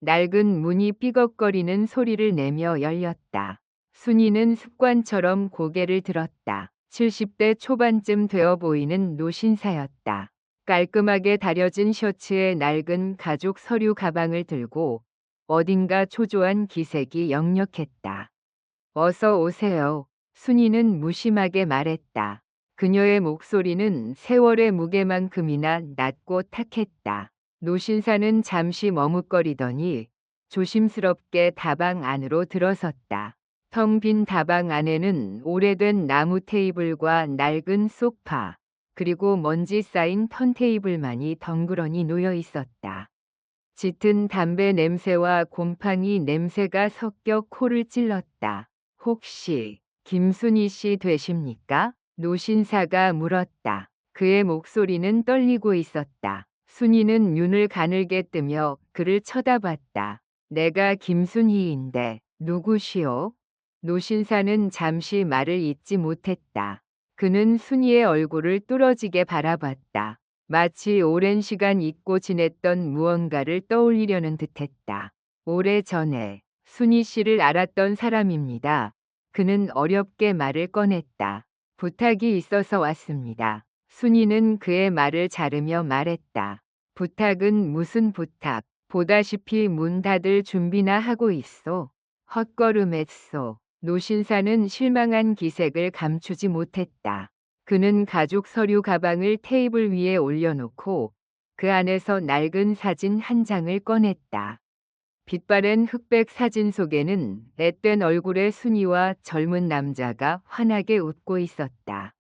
낡은 문이 삐걱거리는 소리를 내며 열렸다. 순이는 습관처럼 고개를 들었다. 70대 초반쯤 되어 보이는 노신사였다. 깔끔하게 다려진 셔츠에 낡은 가죽 서류 가방을 들고 어딘가 초조한 기색이 역력했다. 어서 오세요. 순이는 무심하게 말했다. 그녀의 목소리는 세월의 무게만큼이나 낮고 탁했다. 노신사는 잠시 머뭇거리더니 조심스럽게 다방 안으로 들어섰다. 텅 빈 다방 안에는 오래된 나무 테이블과 낡은 소파, 그리고 먼지 쌓인 턴테이블만이 덩그러니 놓여 있었다. 짙은 담배 냄새와 곰팡이 냄새가 섞여 코를 찔렀다. 혹시 김순희 씨 되십니까? 노신사가 물었다. 그의 목소리는 떨리고 있었다. 순이는 눈을 가늘게 뜨며 그를 쳐다봤다. 내가 김순희인데 누구시오? 노신사는 잠시 말을 잇지 못했다. 그는 순이의 얼굴을 뚫어지게 바라봤다. 마치 오랜 시간 잊고 지냈던 무언가를 떠올리려는 듯했다. 오래전에 순희 씨를 알았던 사람입니다. 그는 어렵게 말을 꺼냈다. 부탁이 있어서 왔습니다. 순이는 그의 말을 자르며 말했다. 부탁은 무슨 부탁? 보다시피 문 닫을 준비나 하고 있소. 헛걸음했소. 노신사는 실망한 기색을 감추지 못했다. 그는 가죽 서류 가방을 테이블 위에 올려놓고 그 안에서 낡은 사진 한 장을 꺼냈다. 빛바랜 흑백 사진 속에는 앳된 얼굴의 순이와 젊은 남자가 환하게 웃고 있었다.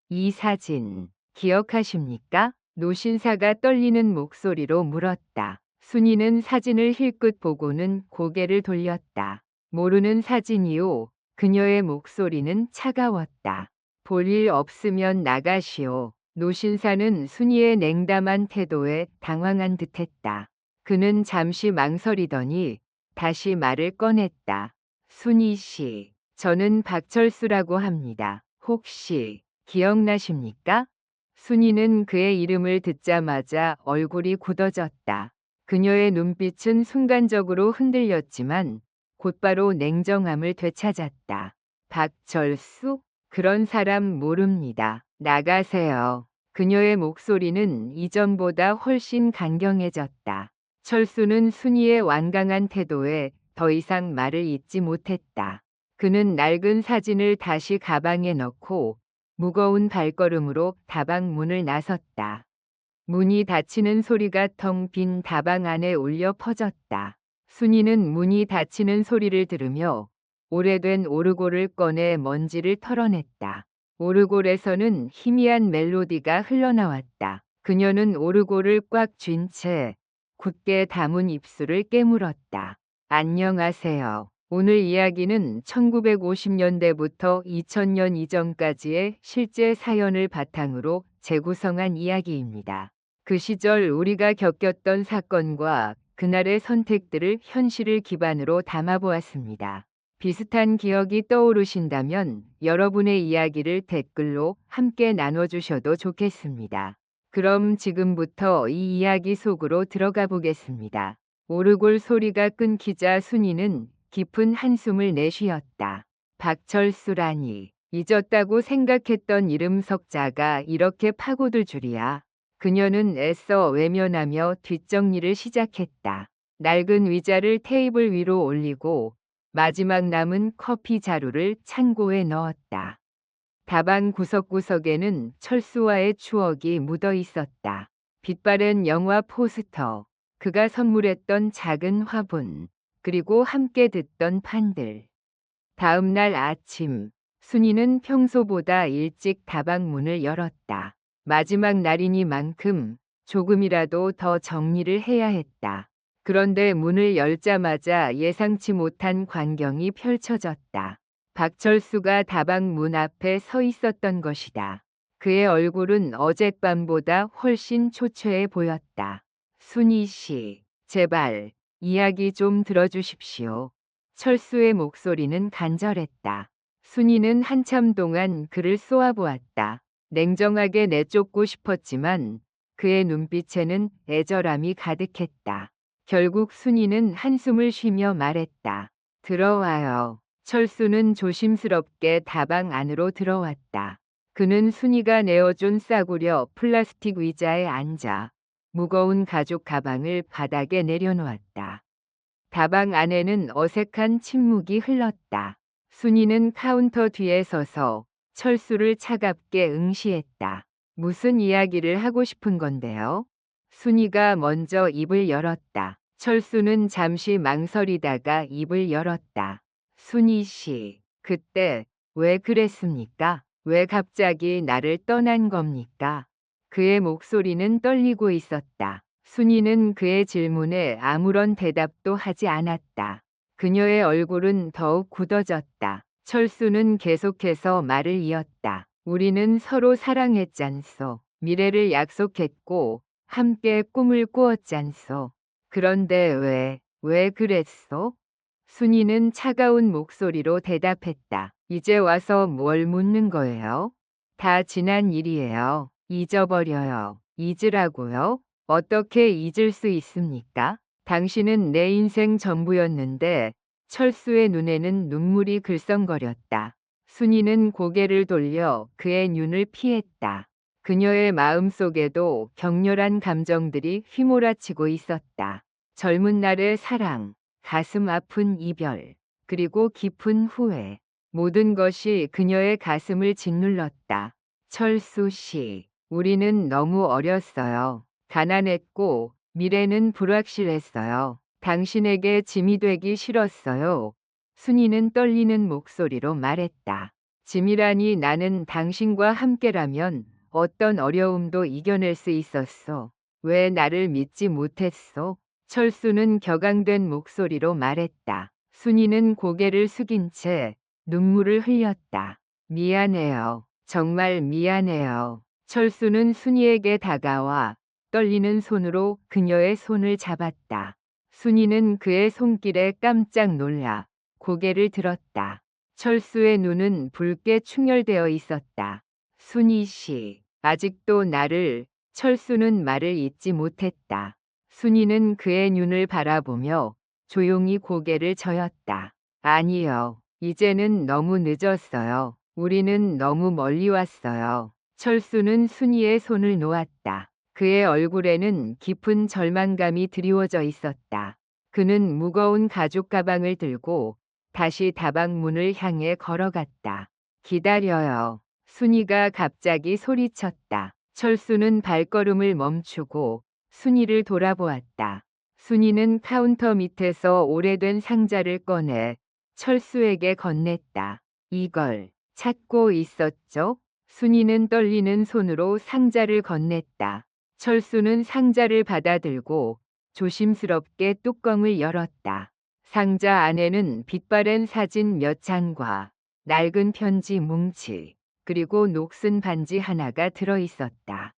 이 사진 기억하십니까? 노신사가 떨리는 목소리로 물었다. 순이는 사진을 힐끗 보고는 고개를 돌렸다. 모르는 사진이요. 그녀의 목소리는 차가웠다. 볼 일 없으면 나가시오. 노신사는 순이의 냉담한 태도에 당황한 듯했다. 그는 잠시 망설이더니 다시 말을 꺼냈다. 순이 씨, 저는 박철수라고 합니다. 혹시 기억나십니까? 순이는 그의 이름을 듣자마자 얼굴이 굳어졌다. 그녀의 눈빛은 순간적으로 흔들렸지만 곧바로 냉정함을 되찾았다. 박철수? 그런 사람 모릅니다. 나가세요. 그녀의 목소리는 이전보다 훨씬 강경해졌다. 철수는 순이의 완강한 태도에 더 이상 말을 잇지 못했다. 그는 낡은 사진을 다시 가방에 넣고 무거운 발걸음으로 다방 문을 나섰다. 문이 닫히는 소리가 텅 빈 다방 안에 울려 퍼졌다. 순이는 문이 닫히는 소리를 들으며 오래된 오르골을 꺼내 먼지를 털어냈다. 오르골에서는 희미한 멜로디가 흘러나왔다. 그녀는 오르골을 꽉 쥔 채 굳게 담은 입술을 깨물었다. 안녕하세요. 오늘 이야기는 1950년대부터 2000년 이전까지의 실제 사연을 바탕으로 재구성한 이야기입니다. 그 시절 우리가 겪었던 사건과 그날의 선택들을 현실을 기반으로 담아보았습니다. 비슷한 기억이 떠오르신다면 여러분의 이야기를 댓글로 함께 나눠주셔도 좋겠습니다. 그럼 지금부터 이 이야기 속으로 들어가 보겠습니다. 오르골 소리가 끊기자 순이는 깊은 한숨을 내쉬었다. 박철수라니, 잊었다고 생각했던 이름 석자가 이렇게 파고들 줄이야. 그녀는 애써 외면하며 뒷정리를 시작했다. 낡은 의자를 테이블 위로 올리고 마지막 남은 커피 자루를 창고에 넣었다. 다방 구석구석에는 철수와의 추억이 묻어 있었다. 빛바랜 영화 포스터, 그가 선물했던 작은 화분, 그리고 함께 듣던 판들. 다음 날 아침, 순이는 평소보다 일찍 다방 문을 열었다. 마지막 날이니만큼 조금이라도 더 정리를 해야 했다. 그런데 문을 열자마자 예상치 못한 광경이 펼쳐졌다. 박철수가 다방 문 앞에 서 있었던 것이다. 그의 얼굴은 어젯밤보다 훨씬 초췌해 보였다. 순이 씨, 제발 이야기 좀 들어주십시오. 철수의 목소리는 간절했다. 순이는 한참 동안 그를 쏘아보았다. 냉정하게 내쫓고 싶었지만 그의 눈빛에는 애절함이 가득했다. 결국 순이는 한숨을 쉬며 말했다. 들어와요. 철수는 조심스럽게 다방 안으로 들어왔다. 그는 순이가 내어준 싸구려 플라스틱 의자에 앉아 무거운 가죽 가방을 바닥에 내려놓았다. 다방 안에는 어색한 침묵이 흘렀다. 순이는 카운터 뒤에 서서 철수를 차갑게 응시했다. 무슨 이야기를 하고 싶은 건데요? 순이가 먼저 입을 열었다. 철수는 잠시 망설이다가 입을 열었다. 순이 씨, 그때 왜 그랬습니까? 왜 갑자기 나를 떠난 겁니까? 그의 목소리는 떨리고 있었다. 순이는 그의 질문에 아무런 대답도 하지 않았다. 그녀의 얼굴은 더욱 굳어졌다. 철수는 계속해서 말을 이었다. 우리는 서로 사랑했잖소. 미래를 약속했고 함께 꿈을 꾸었잖소. 그런데 왜 그랬소? 순이는 차가운 목소리로 대답했다. 이제 와서 뭘 묻는 거예요? 다 지난 일이에요. 잊어버려요. 잊으라고요? 어떻게 잊을 수 있습니까? 당신은 내 인생 전부였는데. 철수의 눈에는 눈물이 글썽거렸다. 순이는 고개를 돌려 그의 눈을 피했다. 그녀의 마음속에도 격렬한 감정들이 휘몰아치고 있었다. 젊은 날의 사랑, 가슴 아픈 이별, 그리고 깊은 후회. 모든 것이 그녀의 가슴을 짓눌렀다. 철수 씨, 우리는 너무 어렸어요. 가난했고 미래는 불확실했어요. 당신에게 짐이 되기 싫었어요. 순이는 떨리는 목소리로 말했다. 짐이라니 나는 당신과 함께라면 어떤 어려움도 이겨낼 수 있었어. 왜 나를 믿지 못했어? 철수는 격앙된 목소리로 말했다. 순이는 고개를 숙인 채 눈물을 흘렸다. 미안해요. 정말 미안해요. 철수는 순이에게 다가와 떨리는 손으로 그녀의 손을 잡았다. 순이는 그의 손길에 깜짝 놀라 고개를 들었다. 철수의 눈은 붉게 충혈되어 있었다. 순이 씨, 아직도 나를. 철수는 말을 잇지 못했다. 순이는 그의 눈을 바라보며 조용히 고개를 저었다. 아니요. 이제는 너무 늦었어요. 우리는 너무 멀리 왔어요. 철수는 순이의 손을 놓았다. 그의 얼굴에는 깊은 절망감이 드리워져 있었다. 그는 무거운 가죽 가방을 들고 다시 다방 문을 향해 걸어갔다. 기다려요. 순이가 갑자기 소리쳤다. 철수는 발걸음을 멈추고 순이를 돌아보았다. 순이는 카운터 밑에서 오래된 상자를 꺼내 철수에게 건넸다. 이걸 찾고 있었죠? 순이는 떨리는 손으로 상자를 건넸다. 철수는 상자를 받아들고 조심스럽게 뚜껑을 열었다. 상자 안에는 빛바랜 사진 몇 장과 낡은 편지 뭉치, 그리고 녹슨 반지 하나가 들어 있었다.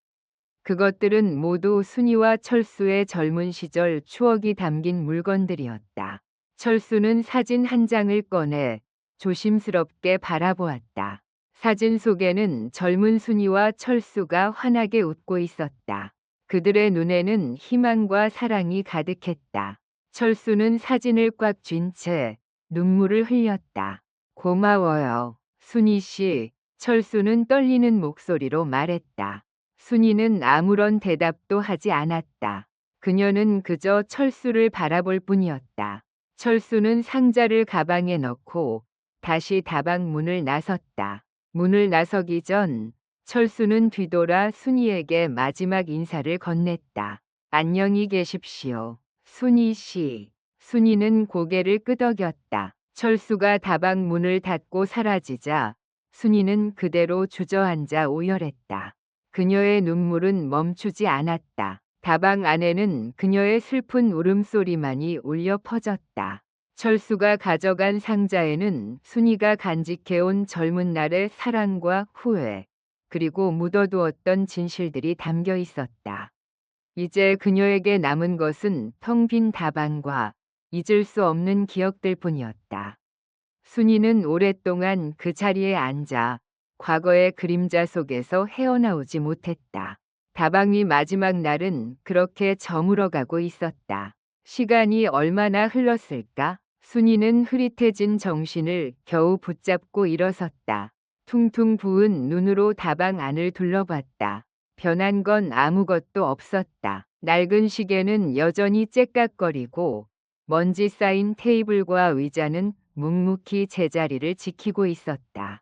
그것들은 모두 순이와 철수의 젊은 시절 추억이 담긴 물건들이었다. 철수는 사진 한 장을 꺼내 조심스럽게 바라보았다. 사진 속에는 젊은 순이와 철수가 환하게 웃고 있었다. 그들의 눈에는 희망과 사랑이 가득했다. 철수는 사진을 꽉 쥔 채 눈물을 흘렸다. 고마워요. 순이 씨, 철수는 떨리는 목소리로 말했다. 순이는 아무런 대답도 하지 않았다. 그녀는 그저 철수를 바라볼 뿐이었다. 철수는 상자를 가방에 넣고 다시 다방 문을 나섰다. 문을 나서기 전 철수는 뒤돌아 순이에게 마지막 인사를 건넸다. 안녕히 계십시오. 순이 씨. 순이는 고개를 끄덕였다. 철수가 다방 문을 닫고 사라지자 순이는 그대로 주저앉아 오열했다. 그녀의 눈물은 멈추지 않았다. 다방 안에는 그녀의 슬픈 울음소리만이 울려 퍼졌다. 철수가 가져간 상자에는 순이가 간직해온 젊은 날의 사랑과 후회, 그리고 묻어두었던 진실들이 담겨 있었다. 이제 그녀에게 남은 것은 텅 빈 다방과 잊을 수 없는 기억들 뿐이었다. 순이는 오랫동안 그 자리에 앉아 과거의 그림자 속에서 헤어나오지 못했다. 다방이 마지막 날은 그렇게 저물어가고 있었다. 시간이 얼마나 흘렀을까? 순이는 흐릿해진 정신을 겨우 붙잡고 일어섰다. 퉁퉁 부은 눈으로 다방 안을 둘러봤다. 변한 건 아무것도 없었다. 낡은 시계는 여전히 째깍거리고 먼지 쌓인 테이블과 의자는 묵묵히 제자리를 지키고 있었다.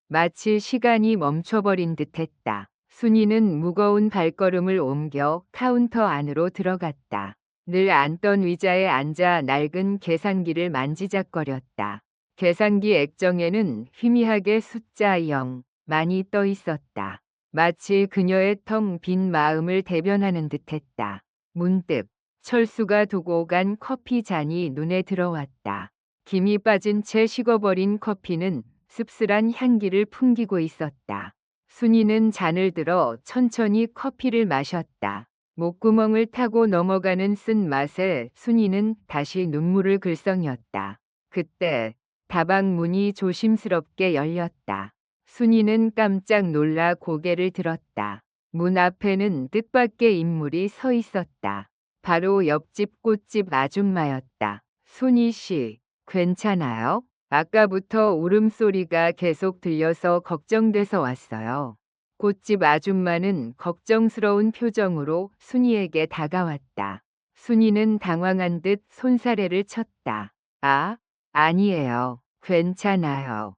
마치 시간이 멈춰버린 듯했다. 순이는 무거운 발걸음을 옮겨 카운터 안으로 들어갔다. 늘 앉던 의자에 앉아 낡은 계산기를 만지작거렸다. 계산기 액정에는 희미하게 숫자 0많이 떠 있었다. 마치 그녀의 텅 빈 마음을 대변하는 듯했다. 문득 철수가 두고 간 커피 잔이 눈에 들어왔다. 김이 빠진 채 식어버린 커피는 씁쓸한 향기를 풍기고 있었다. 순이는 잔을 들어 천천히 커피를 마셨다. 목구멍을 타고 넘어가는 쓴맛에 순이는 다시 눈물을 글썽였다. 그때 다방 문이 조심스럽게 열렸다. 순이는 깜짝 놀라 고개를 들었다. 문 앞에는 뜻밖의 인물이 서 있었다. 바로 옆집 꽃집 아줌마였다. 순이 씨, 괜찮아요? 아까부터 울음소리가 계속 들려서 걱정돼서 왔어요. 꽃집 아줌마는 걱정스러운 표정으로 순이에게 다가왔다. 순이는 당황한 듯 손사래를 쳤다. 아, 아니에요. 괜찮아요.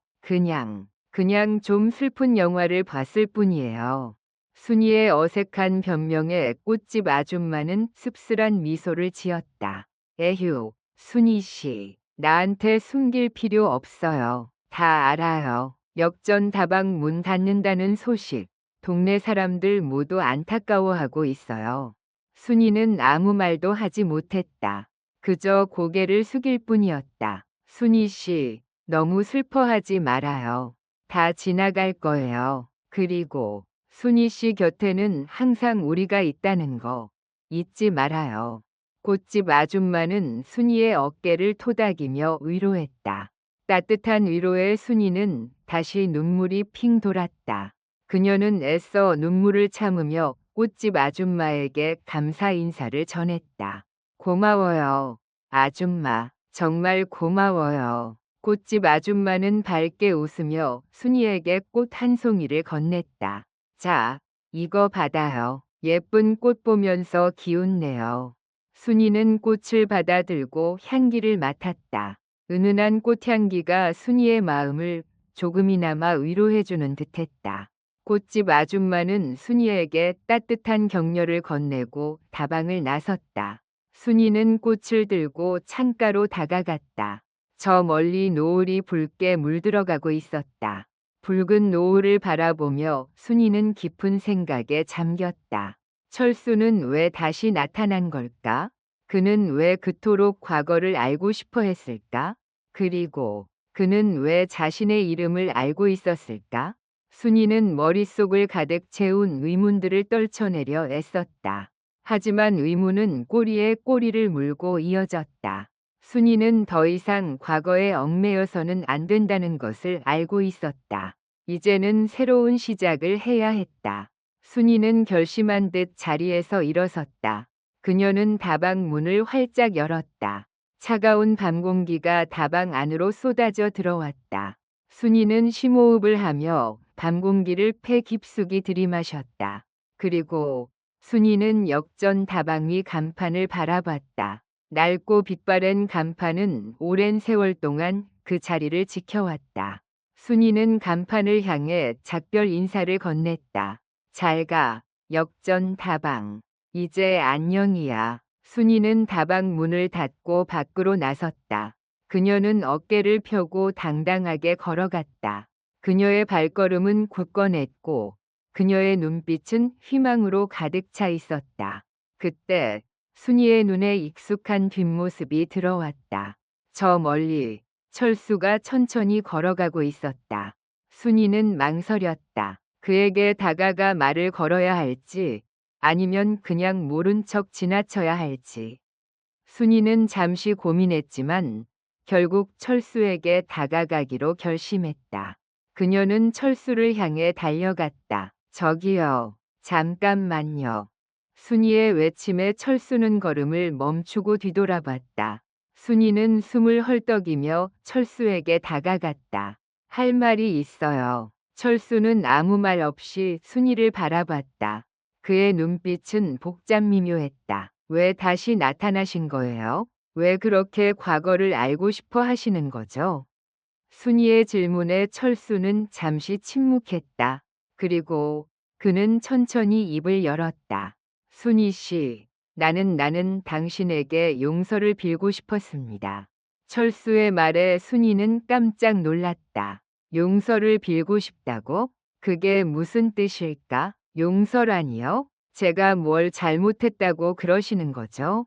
그냥 좀 슬픈 영화를 봤을 뿐이에요. 순이의 어색한 변명에 꽃집 아줌마는 씁쓸한 미소를 지었다. 에휴, 순이 씨. 나한테 숨길 필요 없어요. 다 알아요. 역전 다방 문 닫는다는 소식. 동네 사람들 모두 안타까워하고 있어요. 순이는 아무 말도 하지 못했다. 그저 고개를 숙일 뿐이었다. 순이 씨, 너무 슬퍼하지 말아요. 다 지나갈 거예요. 그리고 순이 씨 곁에는 항상 우리가 있다는 거 잊지 말아요. 꽃집 아줌마는 순이의 어깨를 토닥이며 위로했다. 따뜻한 위로에 순이는 다시 눈물이 핑 돌았다. 그녀는 애써 눈물을 참으며 꽃집 아줌마에게 감사 인사를 전했다. 고마워요. 아줌마, 정말 고마워요. 꽃집 아줌마는 밝게 웃으며 순이에게 꽃 한 송이를 건넸다. 자, 이거 받아요. 예쁜 꽃 보면서 기운 내요. 순이는 꽃을 받아들고 향기를 맡았다. 은은한 꽃향기가 순이의 마음을 조금이나마 위로해주는 듯했다. 꽃집 아줌마는 순이에게 따뜻한 격려를 건네고 다방을 나섰다. 순이는 꽃을 들고 창가로 다가갔다. 저 멀리 노을이 붉게 물들어가고 있었다. 붉은 노을을 바라보며 순이는 깊은 생각에 잠겼다. 철수는 왜 다시 나타난 걸까? 그는 왜 그토록 과거를 알고 싶어 했을까? 그리고 그는 왜 자신의 이름을 알고 있었을까? 순이는 머릿속을 가득 채운 의문들을 떨쳐내려 애썼다. 하지만 의문은 꼬리에 꼬리를 물고 이어졌다. 순이는 더 이상 과거에 얽매여서는 안 된다는 것을 알고 있었다. 이제는 새로운 시작을 해야 했다. 순이는 결심한 듯 자리에서 일어섰다. 그녀는 다방 문을 활짝 열었다. 차가운 밤 공기가 다방 안으로 쏟아져 들어왔다. 순이는 심호흡을 하며 밤 공기를 폐 깊숙이 들이마셨다. 그리고 순이는 역전 다방 위 간판을 바라봤다. 낡고 빛바랜 간판은 오랜 세월 동안 그 자리를 지켜왔다. 순이는 간판을 향해 작별 인사를 건넸다. 잘 가, 역전 다방. 이제 안녕이야. 순이는 다방 문을 닫고 밖으로 나섰다. 그녀는 어깨를 펴고 당당하게 걸어갔다. 그녀의 발걸음은 굳건했고 그녀의 눈빛은 희망으로 가득 차 있었다. 그때 순이의 눈에 익숙한 뒷모습이 들어왔다. 저 멀리 철수가 천천히 걸어가고 있었다. 순이는 망설였다. 그에게 다가가 말을 걸어야 할지 아니면 그냥 모른 척 지나쳐야 할지. 순이는 잠시 고민했지만 결국 철수에게 다가가기로 결심했다. 그녀는 철수를 향해 달려갔다. 저기요, 잠깐만요. 순이의 외침에 철수는 걸음을 멈추고 뒤돌아봤다. 순이는 숨을 헐떡이며 철수에게 다가갔다. 할 말이 있어요. 철수는 아무 말 없이 순이를 바라봤다. 그의 눈빛은 복잡 미묘했다. 왜 다시 나타나신 거예요? 왜 그렇게 과거를 알고 싶어 하시는 거죠? 순이의 질문에 철수는 잠시 침묵했다. 그리고 그는 천천히 입을 열었다. 순이 씨, 나는 당신에게 용서를 빌고 싶었습니다. 철수의 말에 순이는 깜짝 놀랐다. 용서를 빌고 싶다고? 그게 무슨 뜻일까? 용서라니요? 제가 뭘 잘못했다고 그러시는 거죠?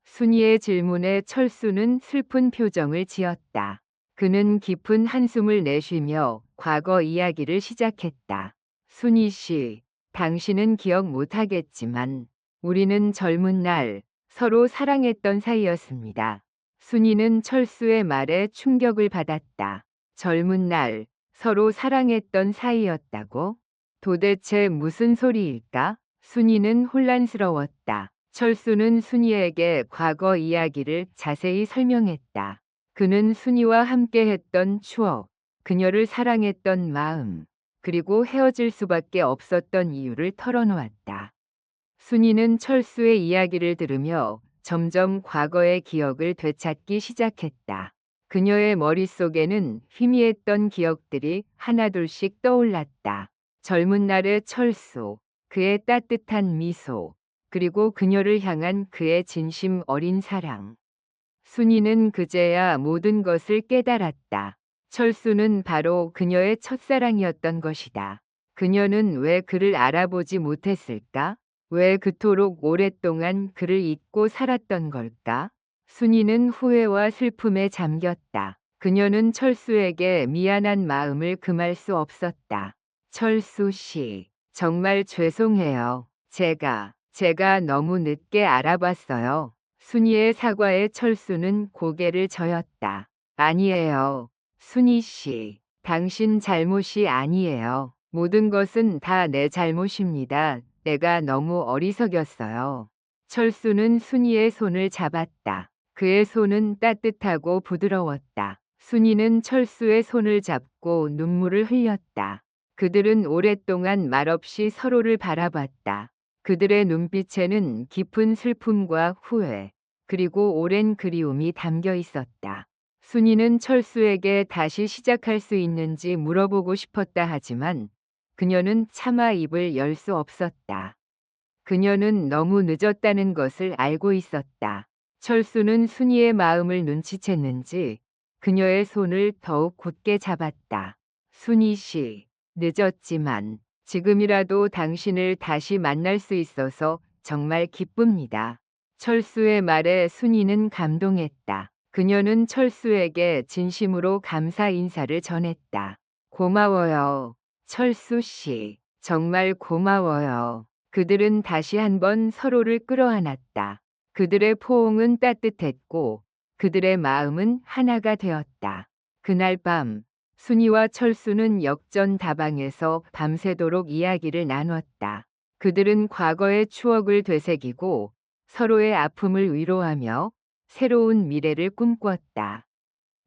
순이의 질문에 철수는 슬픈 표정을 지었다. 그는 깊은 한숨을 내쉬며 과거 이야기를 시작했다. 순이 씨, 당신은 기억 못하겠지만 우리는 젊은 날 서로 사랑했던 사이였습니다. 순이는 철수의 말에 충격을 받았다. 젊은 날 서로 사랑했던 사이였다고? 도대체 무슨 소리일까? 순이는 혼란스러웠다. 철수는 순이에게 과거 이야기를 자세히 설명했다. 그는 순이와 함께했던 추억, 그녀를 사랑했던 마음, 그리고 헤어질 수밖에 없었던 이유를 털어놓았다. 순이는 철수의 이야기를 들으며 점점 과거의 기억을 되찾기 시작했다. 그녀의 머릿속에는 희미했던 기억들이 하나둘씩 떠올랐다. 젊은 날의 철수, 그의 따뜻한 미소, 그리고 그녀를 향한 그의 진심 어린 사랑. 순이는 그제야 모든 것을 깨달았다. 철수는 바로 그녀의 첫사랑이었던 것이다. 그녀는 왜 그를 알아보지 못했을까? 왜 그토록 오랫동안 그를 잊고 살았던 걸까? 순이는 후회와 슬픔에 잠겼다. 그녀는 철수에게 미안한 마음을 금할 수 없었다. 철수 씨, 정말 죄송해요. 제가 너무 늦게 알아봤어요. 순이의 사과에 철수는 고개를 저었다. 아니에요. 순이 씨, 당신 잘못이 아니에요. 모든 것은 다 내 잘못입니다. 내가 너무 어리석였어요. 철수는 순이의 손을 잡았다. 그의 손은 따뜻하고 부드러웠다. 순이는 철수의 손을 잡고 눈물을 흘렸다. 그들은 오랫동안 말없이 서로를 바라봤다. 그들의 눈빛에는 깊은 슬픔과 후회, 그리고 오랜 그리움이 담겨 있었다. 순이는 철수에게 다시 시작할 수 있는지 물어보고 싶었다 하지만 그녀는 차마 입을 열 수 없었다. 그녀는 너무 늦었다는 것을 알고 있었다. 철수는 순이의 마음을 눈치챘는지 그녀의 손을 더욱 굳게 잡았다. 순이 씨, 늦었지만 지금이라도 당신을 다시 만날 수 있어서 정말 기쁩니다. 철수의 말에 순이는 감동했다. 그녀는 철수에게 진심으로 감사 인사를 전했다. 고마워요. 철수 씨, 정말 고마워요. 그들은 다시 한번 서로를 끌어안았다. 그들의 포옹은 따뜻했고 그들의 마음은 하나가 되었다. 그날 밤 순이와 철수는 역전 다방에서 밤새도록 이야기를 나눴다. 그들은 과거의 추억을 되새기고 서로의 아픔을 위로하며 새로운 미래를 꿈꿨다.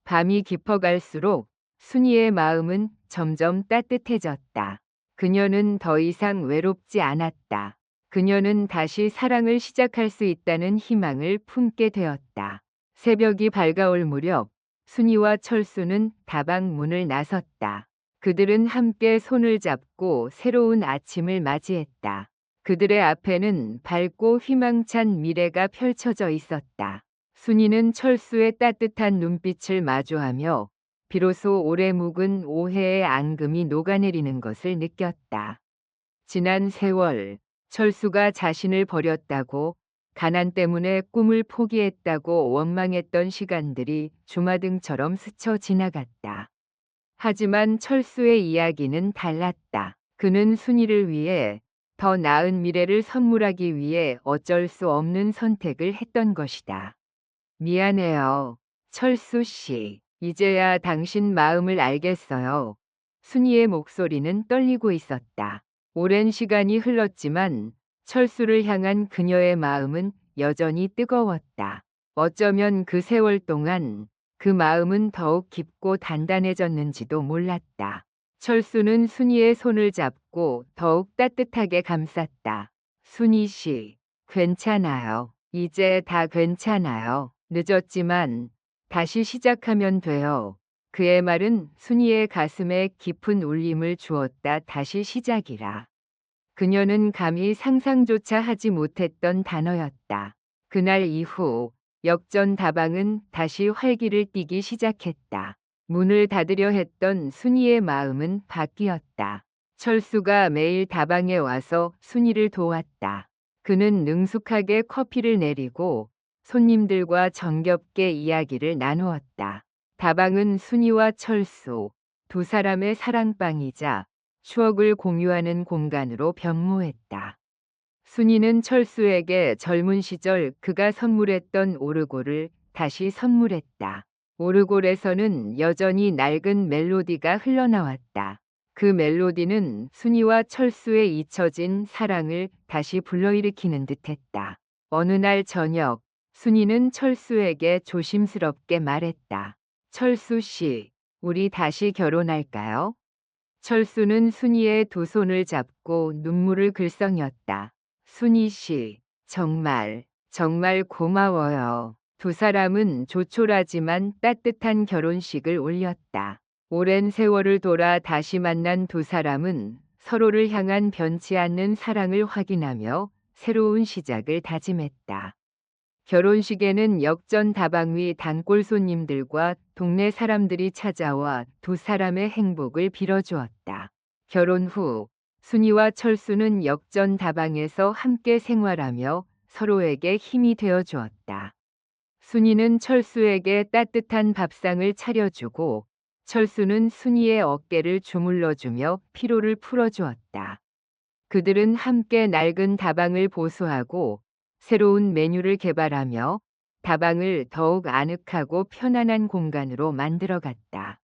밤이 깊어갈수록 순이의 마음은 점점 따뜻해졌다. 그녀는 더 이상 외롭지 않았다. 그녀는 다시 사랑을 시작할 수 있다는 희망을 품게 되었다. 새벽이 밝아올 무렵 순이와 철수는 다방 문을 나섰다. 그들은 함께 손을 잡고 새로운 아침을 맞이했다. 그들의 앞에는 밝고 희망찬 미래가 펼쳐져 있었다. 순이는 철수의 따뜻한 눈빛을 마주하며 비로소 오래 묵은 오해의 앙금이 녹아내리는 것을 느꼈다. 지난 세월, 철수가 자신을 버렸다고, 가난 때문에 꿈을 포기했다고 원망했던 시간들이 주마등처럼 스쳐 지나갔다. 하지만 철수의 이야기는 달랐다. 그는 순이를 위해 더 나은 미래를 선물하기 위해 어쩔 수 없는 선택을 했던 것이다. 미안해요. 철수 씨. 이제야 당신 마음을 알겠어요. 순이의 목소리는 떨리고 있었다. 오랜 시간이 흘렀지만 철수를 향한 그녀의 마음은 여전히 뜨거웠다. 어쩌면 그 세월 동안 그 마음은 더욱 깊고 단단해졌는지도 몰랐다. 철수는 순이의 손을 잡고 더욱 따뜻하게 감쌌다. 순이 씨, 괜찮아요. 이제 다 괜찮아요. 늦었지만 다시 시작하면 돼요. 그의 말은 순이의 가슴에 깊은 울림을 주었다. 다시 시작이라. 그녀는 감히 상상조차 하지 못했던 단어였다. 그날 이후 역전 다방은 다시 활기를 띠기 시작했다. 문을 닫으려 했던 순이의 마음은 바뀌었다. 철수가 매일 다방에 와서 순이를 도왔다. 그는 능숙하게 커피를 내리고 손님들과 정겹게 이야기를 나누었다. 다방은 순이와 철수, 두 사람의 사랑방이자 추억을 공유하는 공간으로 변모했다. 순이는 철수에게 젊은 시절 그가 선물했던 오르골을 다시 선물했다. 오르골에서는 여전히 낡은 멜로디가 흘러나왔다. 그 멜로디는 순이와 철수의 잊혀진 사랑을 다시 불러일으키는 듯했다. 어느 날 저녁, 순이는 철수에게 조심스럽게 말했다. 철수 씨, 우리 다시 결혼할까요? 철수는 순이의 두 손을 잡고 눈물을 글썽였다. 순이 씨, 정말 고마워요. 두 사람은 조촐하지만 따뜻한 결혼식을 올렸다. 오랜 세월을 돌아 다시 만난 두 사람은 서로를 향한 변치 않는 사랑을 확인하며 새로운 시작을 다짐했다. 결혼식에는 역전 다방 위 단골 손님들과 동네 사람들이 찾아와 두 사람의 행복을 빌어주었다. 결혼 후 순이와 철수는 역전 다방에서 함께 생활하며 서로에게 힘이 되어 주었다. 순이는 철수에게 따뜻한 밥상을 차려주고 철수는 순이의 어깨를 주물러주며 피로를 풀어주었다. 그들은 함께 낡은 다방을 보수하고 새로운 메뉴를 개발하며 다방을 더욱 아늑하고 편안한 공간으로 만들어갔다.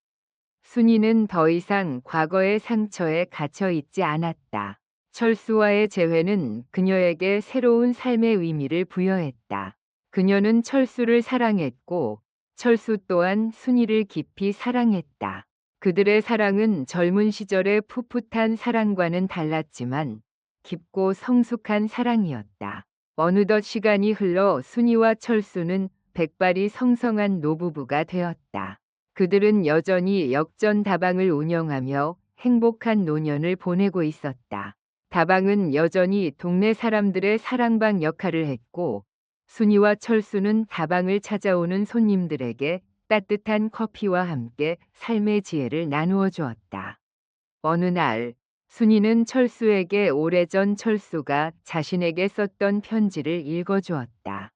순이는 더 이상 과거의 상처에 갇혀 있지 않았다. 철수와의 재회는 그녀에게 새로운 삶의 의미를 부여했다. 그녀는 철수를 사랑했고 철수 또한 순이를 깊이 사랑했다. 그들의 사랑은 젊은 시절의 풋풋한 사랑과는 달랐지만 깊고 성숙한 사랑이었다. 어느덧 시간이 흘러 순이와 철수는 백발이 성성한 노부부가 되었다. 그들은 여전히 역전 다방을 운영하며 행복한 노년을 보내고 있었다. 다방은 여전히 동네 사람들의 사랑방 역할을 했고 순이와 철수는 다방을 찾아오는 손님들에게 따뜻한 커피와 함께 삶의 지혜를 나누어 주었다. 어느 날 순이는 철수에게 오래전 철수가 자신에게 썼던 편지를 읽어주었다.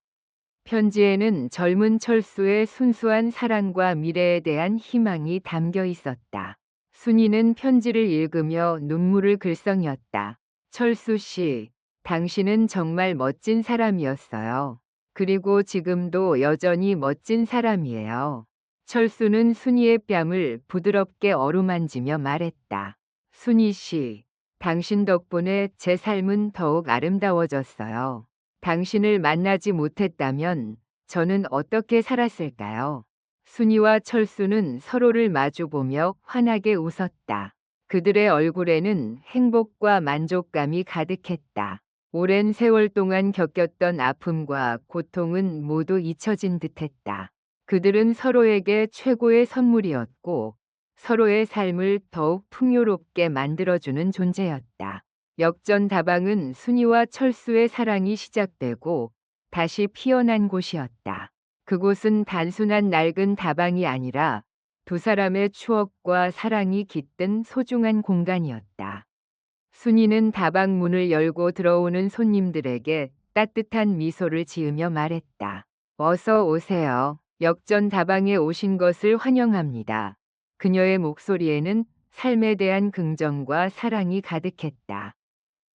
편지에는 젊은 철수의 순수한 사랑과 미래에 대한 희망이 담겨 있었다. 순이는 편지를 읽으며 눈물을 글썽였다. 철수 씨, 당신은 정말 멋진 사람이었어요. 그리고 지금도 여전히 멋진 사람이에요. 철수는 순이의 뺨을 부드럽게 어루만지며 말했다. 순이 씨, 당신 덕분에 제 삶은 더욱 아름다워졌어요. 당신을 만나지 못했다면 저는 어떻게 살았을까요? 순이와 철수는 서로를 마주보며 환하게 웃었다. 그들의 얼굴에는 행복과 만족감이 가득했다. 오랜 세월 동안 겪었던 아픔과 고통은 모두 잊혀진 듯했다. 그들은 서로에게 최고의 선물이었고 서로의 삶을 더욱 풍요롭게 만들어주는 존재였다. 역전 다방은 순이와 철수의 사랑이 시작되고 다시 피어난 곳이었다. 그곳은 단순한 낡은 다방이 아니라 두 사람의 추억과 사랑이 깃든 소중한 공간이었다. 순이는 다방 문을 열고 들어오는 손님들에게 따뜻한 미소를 지으며 말했다. 어서 오세요. 역전 다방에 오신 것을 환영합니다. 그녀의 목소리에는 삶에 대한 긍정과 사랑이 가득했다.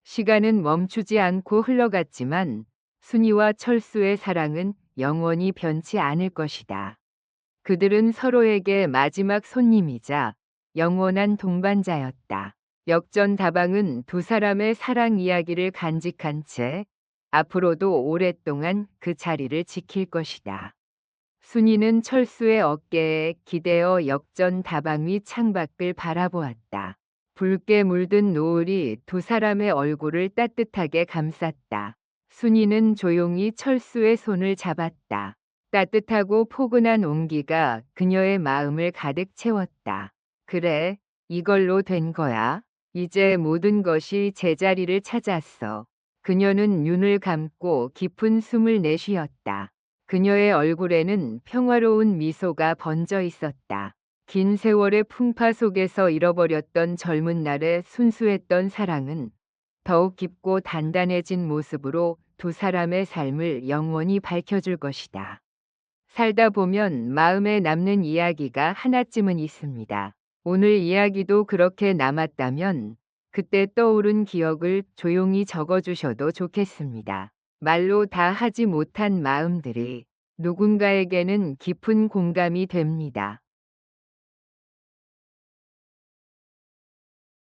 시간은 멈추지 않고 흘러갔지만 순이와 철수의 사랑은 영원히 변치 않을 것이다. 그들은 서로에게 마지막 손님이자 영원한 동반자였다. 역전다방은 두 사람의 사랑 이야기를 간직한 채 앞으로도 오랫동안 그 자리를 지킬 것이다. 순이는 철수의 어깨에 기대어 역전다방 위 창밖을 바라보았다. 붉게 물든 노을이 두 사람의 얼굴을 따뜻하게 감쌌다. 순이는 조용히 철수의 손을 잡았다. 따뜻하고 포근한 온기가 그녀의 마음을 가득 채웠다. 그래, 이걸로 된 거야. 이제 모든 것이 제자리를 찾았어. 그녀는 눈을 감고 깊은 숨을 내쉬었다. 그녀의 얼굴에는 평화로운 미소가 번져 있었다. 긴 세월의 풍파 속에서 잃어버렸던 젊은 날의 순수했던 사랑은 더욱 깊고 단단해진 모습으로 두 사람의 삶을 영원히 밝혀줄 것이다. 살다 보면 마음에 남는 이야기가 하나쯤은 있습니다. 오늘 이야기도 그렇게 남았다면 그때 떠오른 기억을 조용히 적어주셔도 좋겠습니다. 말로 다 하지 못한 마음들이 누군가에게는 깊은 공감이 됩니다.